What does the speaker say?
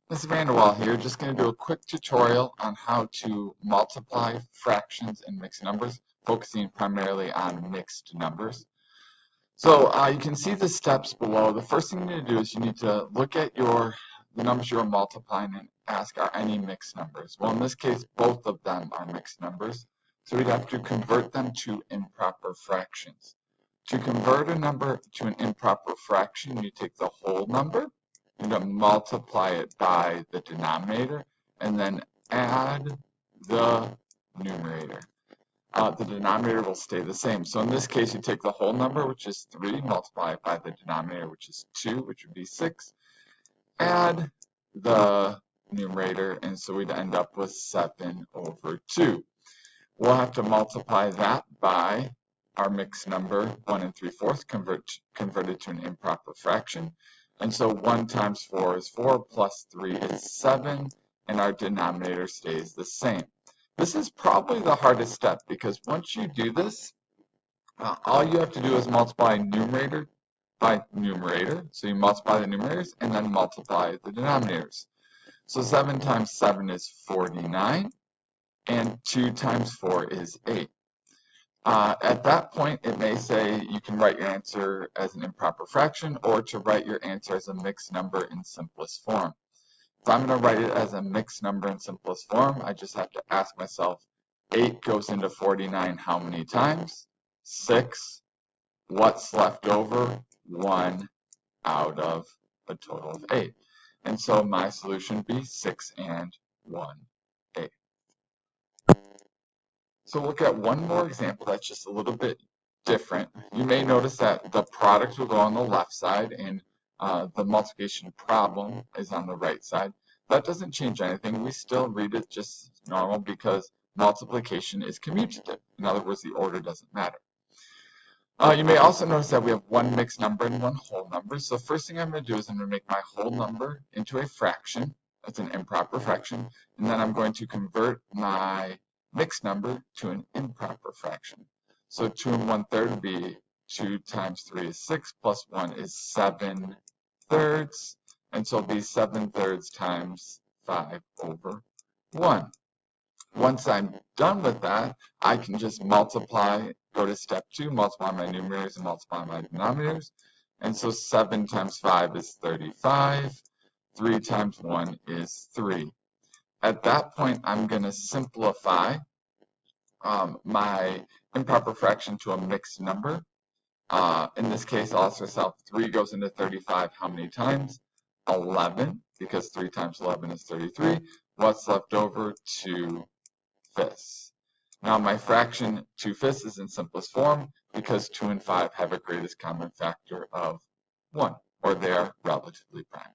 This is Vanderwall here, just going to do a quick tutorial on how to multiply fractions and mixed numbers, focusing primarily on mixed numbers. So you can see the steps below. The first thing you need to do is you need to look at the numbers you're multiplying and ask, are any mixed numbers? Well, in this case, both of them are mixed numbers, so we'd have to convert them to improper fractions. To convert a number to an improper fraction, you take the whole number, you're going to multiply it by the denominator, and then add the numerator. The denominator will stay the same. So in this case, you take the whole number, which is 3, multiply it by the denominator, which is 2, which would be 6, add the numerator, and so we'd end up with 7 over 2. We'll have to multiply that by our mixed number, 1 3/4, converted to an improper fraction. And so 1 times 4 is 4, plus 3 is 7, and our denominator stays the same. This is probably the hardest step, because once you do this, all you have to do is multiply numerator by numerator. So you multiply the numerators and then multiply the denominators. So 7 times 7 is 49, and 2 times 4 is 8. At that point, it may say you can write your answer as an improper fraction or to write your answer as a mixed number in simplest form. If I'm going to write it as a mixed number in simplest form, I just have to ask myself, 8 goes into 49 how many times? 6. What's left over? 1 out of a total of 8. And so my solution would be 6 and 1, 8. So look at one more example that's just a little bit different. You may notice that the product will go on the left side and the multiplication problem is on the right side. That doesn't change anything. We still read it just normal because multiplication is commutative. In other words, the order doesn't matter. You may also notice that we have one mixed number and one whole number. So first thing I'm going to do is I'm going to make my whole number into a fraction. That's an improper fraction. And then I'm going to convert my mixed number to an improper fraction. So 2 1/3 would be 2 times 3 is 6, plus 1 is 7/3. And so it'll be 7/3 times 5 over 1. Once I'm done with that, I can just multiply, go to step 2, multiply my numerators and multiply my denominators. And so 7 times 5 is 35. 3 times 1 is 3. At that point, I'm going to simplify my improper fraction to a mixed number. In this case, I'll ask myself, 3 goes into 35 how many times? 11, because 3 times 11 is 33. What's left over? 2/5. Now my fraction 2/5 is in simplest form because 2 and 5 have a greatest common factor of 1, or they are relatively prime.